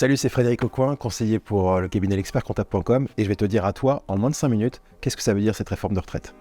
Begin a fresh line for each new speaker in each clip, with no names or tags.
Salut, c'est Frédéric Aucoin, conseiller pour le cabinet l'expertcomptable.com et je vais te dire à toi, en moins de 5 minutes, qu'est-ce que ça veut dire cette réforme de retraite.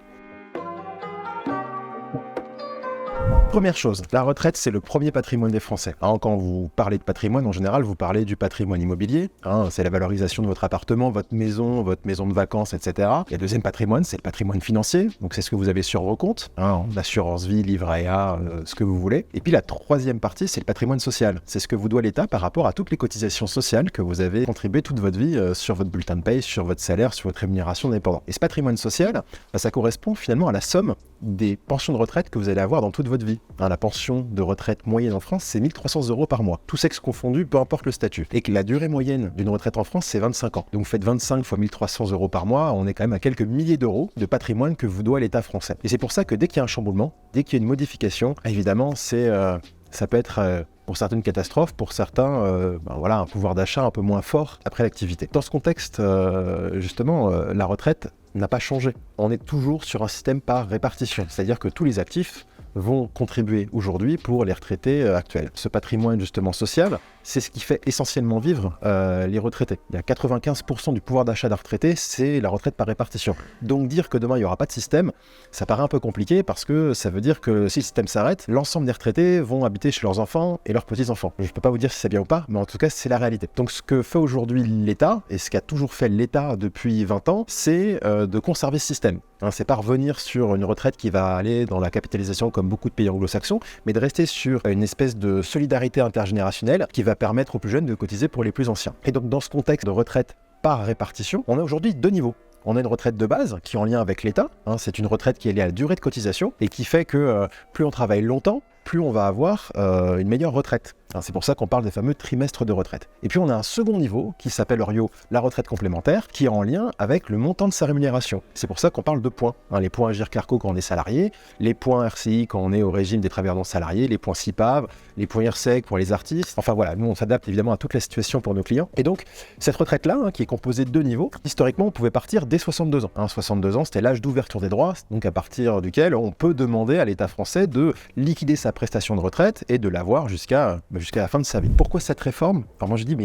Première chose, la retraite, c'est le premier patrimoine des Français. Quand vous parlez de patrimoine, en général, vous parlez du patrimoine immobilier. C'est la valorisation de votre appartement, votre maison de vacances, etc. Et le deuxième patrimoine, c'est le patrimoine financier. Donc, c'est ce que vous avez sur vos comptes. L'assurance vie, livret A, ce que vous voulez. Et puis, la troisième partie, c'est le patrimoine social. C'est ce que vous doit l'État par rapport à toutes les cotisations sociales que vous avez contribué toute votre vie sur votre bulletin de paye, sur votre salaire, sur votre rémunération d'indépendant. Et ce patrimoine social, ça correspond finalement à la somme des pensions de retraite que vous allez avoir dans toute votre vie. La pension de retraite moyenne en France, c'est 1 300 € par mois. Tout sexe confondu, peu importe le statut. Et que la durée moyenne d'une retraite en France, c'est 25 ans. Donc vous faites 25 fois 1 300 € par mois, on est quand même à quelques milliers d'euros de patrimoine que vous doit l'État français. Et c'est pour ça que dès qu'il y a un chamboulement, dès qu'il y a une modification, évidemment, ça peut être pour certaines catastrophes, pour certains, un pouvoir d'achat un peu moins fort après l'activité. Dans ce contexte, la retraite n'a pas changé. On est toujours sur un système par répartition, c'est-à-dire que tous les actifs vont contribuer aujourd'hui pour les retraités actuels. Ce patrimoine justement social, c'est ce qui fait essentiellement vivre les retraités. Il y a 95% du pouvoir d'achat d'un retraité, c'est la retraite par répartition. Donc dire que demain il n'y aura pas de système, ça paraît un peu compliqué parce que ça veut dire que si le système s'arrête, l'ensemble des retraités vont habiter chez leurs enfants et leurs petits-enfants. Je ne peux pas vous dire si c'est bien ou pas, mais en tout cas c'est la réalité. Donc ce que fait aujourd'hui l'État, et ce qu'a toujours fait l'État depuis 20 ans, c'est de conserver ce système. C'est pas revenir sur une retraite qui va aller dans la capitalisation comme beaucoup de pays anglo-saxons, mais de rester sur une espèce de solidarité intergénérationnelle qui va permettre aux plus jeunes de cotiser pour les plus anciens. Et donc dans ce contexte de retraite par répartition, on a aujourd'hui 2 niveaux. On a une retraite de base qui est en lien avec l'État, c'est une retraite qui est liée à la durée de cotisation et qui fait que plus on travaille longtemps, plus on va avoir une meilleure retraite. C'est pour ça qu'on parle des fameux trimestres de retraite. Et puis on a un second niveau qui s'appelle la retraite complémentaire, qui est en lien avec le montant de sa rémunération. C'est pour ça qu'on parle de points. Les points Agirc-Arrco quand on est salarié, les points RCI quand on est au régime des travailleurs non salariés, les points CIPAV, les points IRSEC pour les artistes. Enfin voilà, nous on s'adapte évidemment à toute la situation pour nos clients. Et donc cette retraite-là, qui est composée de 2 niveaux, historiquement on pouvait partir dès 62 ans. 62 ans, c'était l'âge d'ouverture des droits, donc à partir duquel on peut demander à l'État français de liquider sa prestation de retraite et de l'avoir jusqu'à la fin de sa vie. Pourquoi cette réforme ? Moi je dis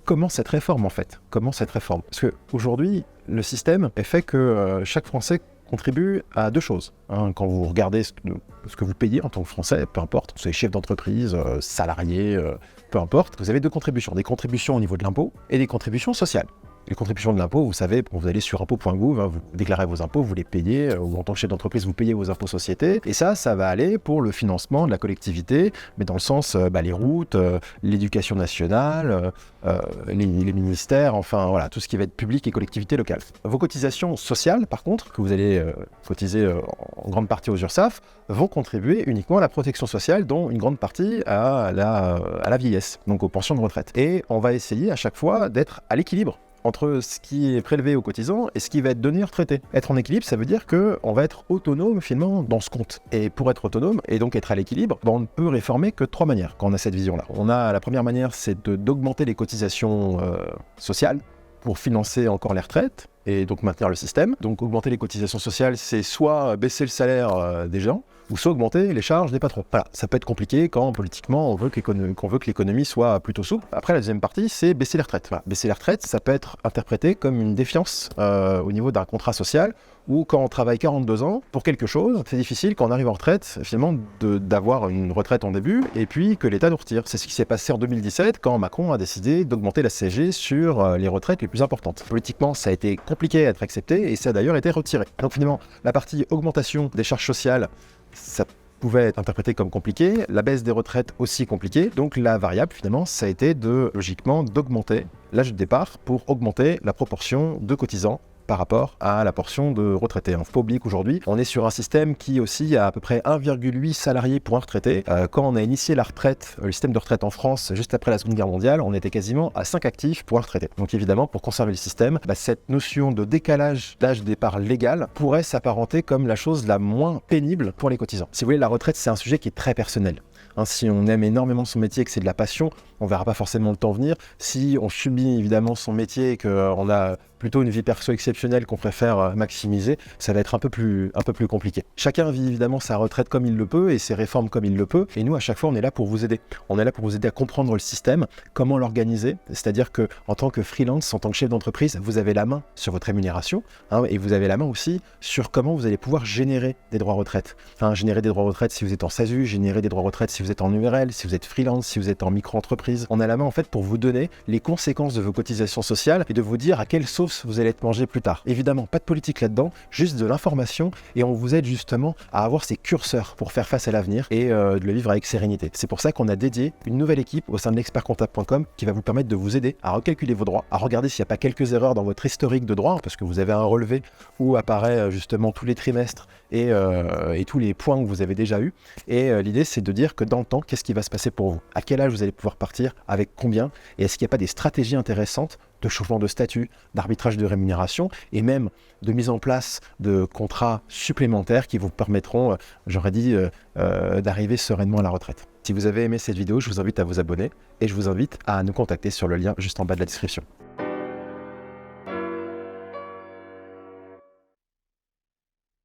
comment cette réforme en fait ? Comment cette réforme ? Parce qu'aujourd'hui, le système est fait que chaque Français contribue à 2 choses. Quand vous regardez ce que vous payez en tant que Français, peu importe, vous soyez chef d'entreprise, salarié, peu importe, vous avez 2 contributions. Des contributions au niveau de l'impôt et des contributions sociales. Les contributions de l'impôt, vous savez, vous allez sur impôt.gouv, vous déclarez vos impôts, vous les payez, ou en tant que chef d'entreprise, vous payez vos impôts sociétés, et ça va aller pour le financement de la collectivité, mais dans le sens, les routes, l'éducation nationale, les ministères, tout ce qui va être public et collectivité locale. Vos cotisations sociales, par contre, que vous allez cotiser en grande partie aux URSSAF, vont contribuer uniquement à la protection sociale, dont une grande partie à la vieillesse, donc aux pensions de retraite. Et on va essayer à chaque fois d'être à l'équilibre entre ce qui est prélevé aux cotisants et ce qui va être donné aux retraités. Être en équilibre, ça veut dire qu'on va être autonome finalement dans ce compte. Et pour être autonome et donc être à l'équilibre, on ne peut réformer que de 3 manières quand on a cette vision-là. La première manière, c'est d'augmenter les cotisations sociales pour financer encore les retraites et donc maintenir le système. Donc augmenter les cotisations sociales, c'est soit baisser le salaire des gens, ou soit augmenter les charges des patrons. Voilà, ça peut être compliqué quand politiquement on veut que l'économie soit plutôt souple. Après, la deuxième partie, c'est baisser les retraites. Baisser les retraites, ça peut être interprété comme une défiance au niveau d'un contrat social, ou quand on travaille 42 ans pour quelque chose, c'est difficile quand on arrive en retraite, finalement, d'avoir une retraite en début, et puis que l'État nous retire. C'est ce qui s'est passé en 2017, quand Macron a décidé d'augmenter la CSG sur les retraites les plus importantes. Politiquement, ça a été compliqué à être accepté, et ça a d'ailleurs été retiré. Donc finalement, la partie augmentation des charges sociales, ça pouvait être interprété comme compliqué, la baisse des retraites aussi compliquée, donc la variable finalement ça a été logiquement d'augmenter l'âge de départ pour augmenter la proportion de cotisants par rapport à la portion de retraités. Il ne faut pas oublier qu'aujourd'hui, on est sur un système qui aussi a à peu près 1,8 salariés pour un retraité. Quand on a initié le système de retraite en France juste après la Seconde Guerre mondiale, on était quasiment à 5 actifs pour un retraité. Donc évidemment, pour conserver le système, cette notion de décalage d'âge de départ légal pourrait s'apparenter comme la chose la moins pénible pour les cotisants. Si vous voulez, la retraite, c'est un sujet qui est très personnel. Si on aime énormément son métier et que c'est de la passion, on ne verra pas forcément le temps venir. Si on subit évidemment son métier et qu'on a plutôt une vie perso exceptionnelle qu'on préfère maximiser, ça va être un peu plus compliqué. Chacun vit évidemment sa retraite comme il le peut et ses réformes comme il le peut. Et nous, à chaque fois, on est là pour vous aider. On est là pour vous aider à comprendre le système, comment l'organiser. C'est-à-dire que en tant que freelance, en tant que chef d'entreprise, vous avez la main sur votre rémunération, et vous avez la main aussi sur comment vous allez pouvoir générer des droits retraite. Générer des droits retraite si vous êtes en SASU, générer des droits retraite si vous êtes en URL, si vous êtes freelance, si vous êtes en micro-entreprise. On a la main en fait pour vous donner les conséquences de vos cotisations sociales et de vous dire à quelle sauce vous allez être mangé plus tard. Évidemment, pas de politique là-dedans, juste de l'information et on vous aide justement à avoir ces curseurs pour faire face à l'avenir et de le vivre avec sérénité. C'est pour ça qu'on a dédié une nouvelle équipe au sein de l'expertcomptable.com qui va vous permettre de vous aider à recalculer vos droits, à regarder s'il n'y a pas quelques erreurs dans votre historique de droits, parce que vous avez un relevé où apparaît justement tous les trimestres et tous les points que vous avez déjà eus. Et l'idée, c'est de dire que dans le temps, qu'est-ce qui va se passer pour vous? À quel âge vous allez pouvoir partir? Avec combien? Et est-ce qu'il n'y a pas des stratégies intéressantes de changement de statut, d'arbitrage de rémunération et même de mise en place de contrats supplémentaires qui vous permettront, j'aurais dit, d'arriver sereinement à la retraite. Si vous avez aimé cette vidéo, je vous invite à vous abonner et je vous invite à nous contacter sur le lien juste en bas de la description.